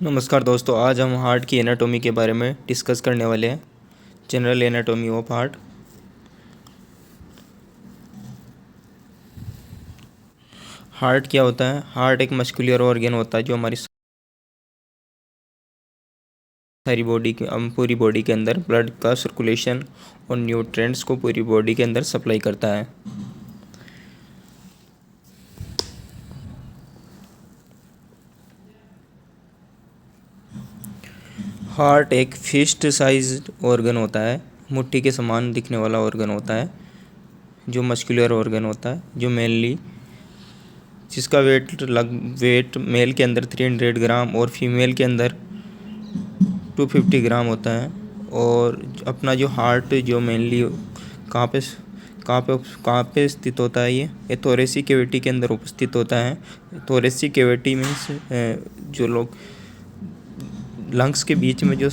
नमस्कार दोस्तों, आज हम हार्ट की एनाटॉमी के बारे में डिस्कस करने वाले हैं। General anatomy of heart. Heart क्या होता है? हार्ट एक मस्कुलर ऑर्गन होता है जो हमारी सारी पूरी बॉडी के अंदर ब्लड का सर्कुलेशन और न्यूट्रिएंट्स को पूरी बॉडी के अंदर सप्लाई करता है। हार्ट एक फिस्ट साइज्ड ऑर्गन होता है, मुट्ठी के समान दिखने वाला ऑर्गन होता है, जो मस्कुलर ऑर्गन होता है, जो मेनली जिसका वेट मेल के अंदर 300 ग्राम और फीमेल के अंदर 250 ग्राम होता है। और अपना जो हार्ट जो मेनली कहाँ पे स्थित होता है, ये थोरेसिक कैविटी के अंदर उपस्थित होता है। थोरेसिक कैविटी मीन्स जो लोग लंग्स के बीच में जो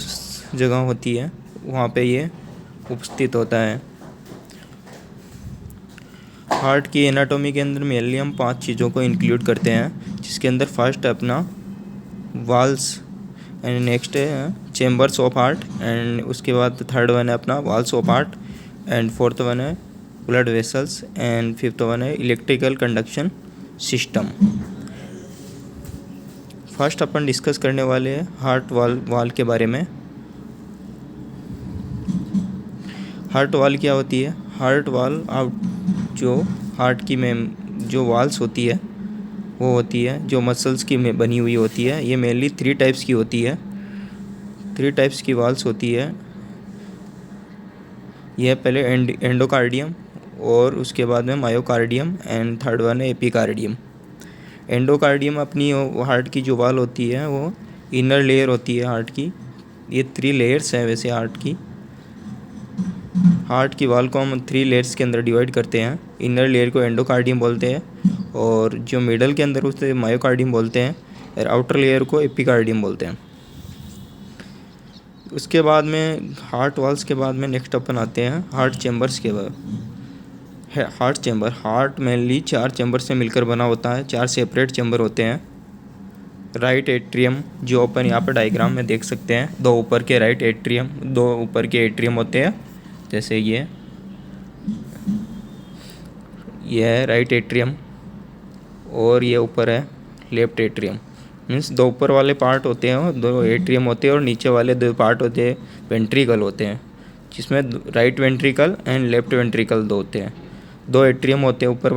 जगह होती है वहाँ पे ये उपस्थित होता है। हार्ट की एनाटॉमी के अंदर मेनली हम 5 चीज़ों को इंक्लूड करते हैं, जिसके अंदर फर्स्ट है अपना वाल्स, एंड नेक्स्ट है चेम्बर्स ऑफ हार्ट, एंड उसके बाद थर्ड वन है अपना walls of heart, and fourth one है blood vessels, and fifth one है इलेक्ट्रिकल कंडक्शन सिस्टम। फर्स्ट अपन डिस्कस करने वाले हैं हार्ट वाल के बारे में। हार्ट वाल क्या होती है? हार्ट वाल जो हार्ट की में जो वाल्स होती है वो होती है जो मसल्स की में बनी हुई होती है। ये मेनली 3 टाइप्स की होती है। 3 टाइप्स की वाल्स होती है। यह पहले एंडोकार्डियम, और उसके बाद में मायोकार्डियम, एंड थर्ड वन है एपिकार्डियम। एंडोकार्डियम अपनी हार्ट की जो वाल होती है वो इनर लेयर होती है हार्ट की। ये 3 लेयर्स हैं वैसे हार्ट की वाल को हम 3 लेयर्स के अंदर डिवाइड करते हैं। इनर लेयर को एंडोकार्डियम बोलते हैं, और जो मिडल के अंदर उसे मायोकार्डियम बोलते हैं, और आउटर लेयर को एपिकार्डियम बोलते हैं। उसके बाद में हार्ट वाल्स के बाद में नेक्स्ट अपन आते हैं हार्ट चेम्बर्स के बाद। हार्ट मेनली 4 चैम्बर से मिलकर बना होता है। 4 सेपरेट चैम्बर होते हैं। राइट एट्रियम जो अपन यहाँ पर डायग्राम में देख सकते हैं, 2 ऊपर के राइट एट्रियम, 2 ऊपर के एट्रियम होते हैं, जैसे ये है राइट एट्रियम, और ये ऊपर है लेफ्ट एट्रियम। मीन्स 2 ऊपर वाले पार्ट होते हैं, 2 एट्रियम होते हैं, और नीचे वाले 2 पार्ट होते हैं वेंट्रिकल होते हैं, जिसमें right ventricle and left ventricle 2 होते हैं। 2 एट्रियम होते हैं, ऊपर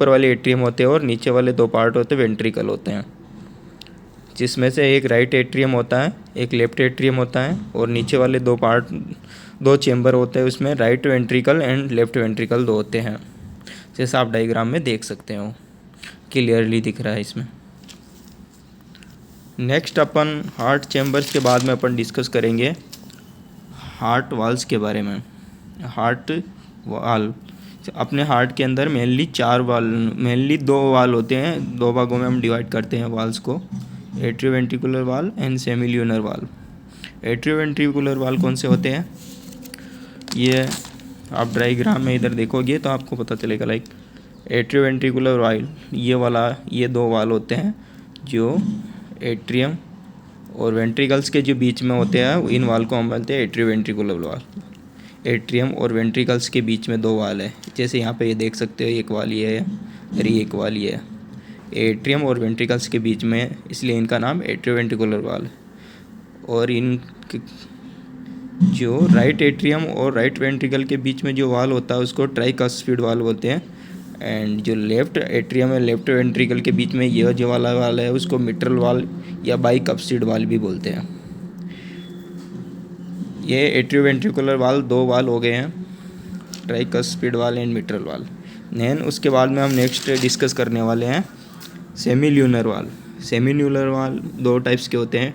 वाले एट्रियम होते हैं, और नीचे वाले 2 पार्ट होते हैं वेंट्रिकल होते हैं, जिसमें से एक राइट एट्रियम होता है, एक लेफ्ट एट्रियम होता है, और नीचे वाले 2 चेम्बर होते हैं, उसमें right ventricle and left ventricle 2 होते हैं, जैसा आप डायग्राम में देख सकते हो, क्लियरली दिख रहा है इसमें। नेक्स्ट अपन हार्ट चैम्बर्स के बाद में अपन डिस्कस करेंगे हार्ट वाल्स के बारे में। हार्ट वाल अपने हार्ट के अंदर मेनली 2 वाल होते हैं। 2 भागों में हम डिवाइड करते हैं वाल्स को, एट्रियोवेंट्रिकुलर वाल एंड सेमिल्यूनर वाल। एट्रियोवेंट्रिकुलर वाल कौन से होते हैं? ये आप डायग्राम में इधर देखोगे तो आपको पता चलेगा। लाइक एट्रियोवेंट्रिकुलर वाल ये 2 वाल होते हैं जो एट्रियम और वेंट्रिकल्स के जो बीच में होते हैं, इन वाल को हम बोलते हैं एट्रियोवेंट्रिकुलर वाल। एट्रियम और वेंट्रिकल्स के बीच में 2 वाल है, जैसे यहाँ पे ये देख सकते हो, एक वाल ये है और एक वाल ये है। एट्रियम और वेंट्रिकल्स के बीच में, इसलिए इनका नाम एट्रियोवेंट्रिकुलर वाल है। और इन जो राइट एट्रियम और राइट वेंट्रिकल के बीच में जो वाल होता है उसको ट्राइकस्पिड वाल बोलते हैं, एंड जो लेफ्ट एट्रियम और लेफ्ट वेंट्रिकल के बीच में ये जो वाला वाल है उसको मिट्रल वाल या बाइकप्सिड वाल भी बोलते हैं। ये एट्रियोवेंट्रिकुलर वाल 2 वाल हो गए हैं, ट्राइकस्पिड वाल एंड मिट्रल वाल। देन उसके बाद में हम नेक्स्ट डिस्कस करने वाले हैं सेमिल्यूनर वाल। सेमिल्यूनर वाल 2 टाइप्स के होते हैं,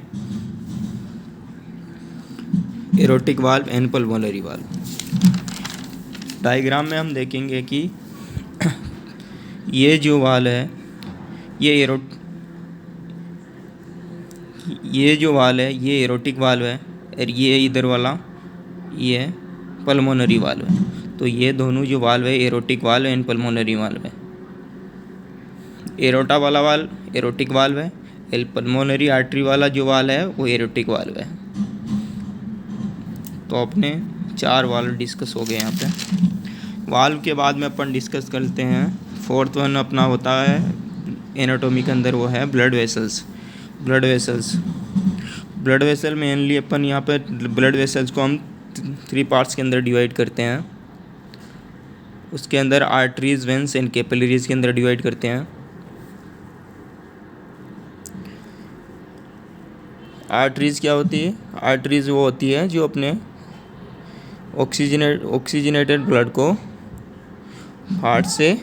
aortic valve and pulmonary valve. Diagram में हम देखेंगे कि ये जो वाल है ये एरोटिक वाल्व है, और ये इधर वाला ये पल्मोनरी वाल्व है। तो ये दोनों जो वाल्व है aortic valve and pulmonary valve है। एरोटा वाला वाल्व एरोटिक वाल्व है, पल्मोनरी आर्टरी वाला जो वाल्व है वो एरोटिक वाल्व है। तो अपने 4 वाल्व डिस्कस हो गए यहाँ पे। वाल्व के बाद में अपन डिस्कस करते हैं फोर्थ वन अपना होता है एनाटॉमी के अंदर, वो है blood vessels. Blood vessel mainly अपन यहाँ पर ब्लड वेसल्स को हम 3 पार्ट्स के अंदर डिवाइड करते हैं। उसके अंदर आर्टरीज, वेंस एंड कैपिलरीज के अंदर डिवाइड करते हैं। आर्टरीज क्या होती है? आर्टरीज वो होती है जो अपने ऑक्सीजनेटेड ब्लड को हार्ट से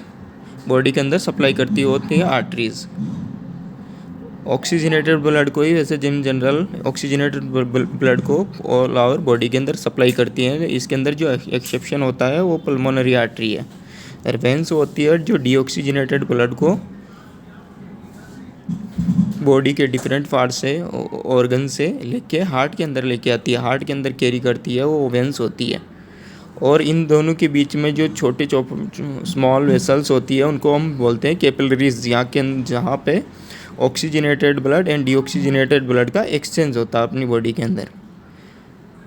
बॉडी के अंदर सप्लाई करती होती है आर्टरीज। ऑक्सीजनेटेड ब्लड को ही वैसे जनरल ऑक्सीजनेटेड ब्लड को ऑल ओवर बॉडी के अंदर सप्लाई करती है। इसके अंदर जो एक्सेप्शन होता है वो पल्मोनरी आर्टरी है। और वेंस होती है जो डीऑक्सीजनेटेड ब्लड को बॉडी के डिफरेंट पार्ट से, ऑर्गन से लेके हार्ट के अंदर लेके आती है, हार्ट के अंदर कैरी करती है, वो वेंस होती है। और इन दोनों के बीच में जो छोटे स्मॉल वेसल्स होती है उनको हम बोलते हैं कैपिलरीज, जहाँ पे oxygenated blood and deoxygenated blood का एक्सचेंज होता है अपनी बॉडी के अंदर।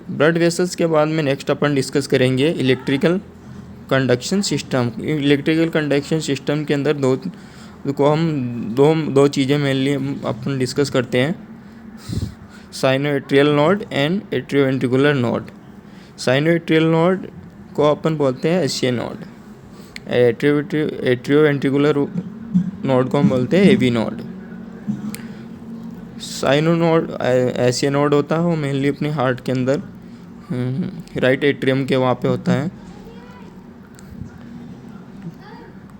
ब्लड वेसल्स के बाद में नेक्स्ट अपन डिस्कस करेंगे electrical conduction system. Electrical conduction system के अंदर दो चीज़ें मेनली अपन डिस्कस करते हैं, sinoatrial node and atrioventricular node. Sinoatrial node को अपन बोलते हैं एसए नोड, एट्रियोवेंट्रिकुलर नोड को हम बोलते हैं AV node. Sino node SA node होता है, वो मेनली अपने हार्ट के अंदर राइट एट्रियम के वहाँ पे होता है,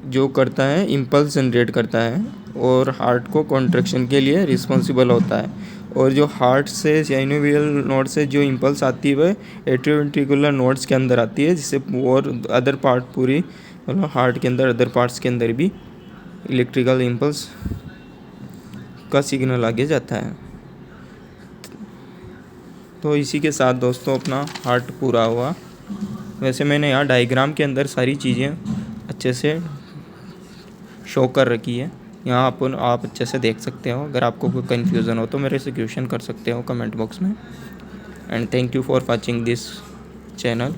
जो करता है इम्पल्स जनरेट करता है और हार्ट को कॉन्ट्रैक्शन के लिए रिस्पॉन्सिबल होता है। और जो हार्ट से साइनोवियल नोड से जो इम्पल्स आती है वह एट्रियोवेंट्रिकुलर नोड्स के अंदर आती है, जिससे और अदर पार्ट पूरी मतलब हार्ट के अंदर अदर पार्ट्स के अंदर भी इलेक्ट्रिकल इम्पल्स का सिग्नल आगे जाता है। तो इसी के साथ दोस्तों अपना हार्ट पूरा हुआ। वैसे मैंने यहाँ डायग्राम के अंदर सारी चीज़ें अच्छे से शो कर रखी है, यहाँ आप अच्छे से देख सकते हो। अगर आपको कोई कन्फ्यूज़न हो तो मेरे से क्वेश्चन कर सकते हो कमेंट बॉक्स में। And thank you for watching this channel.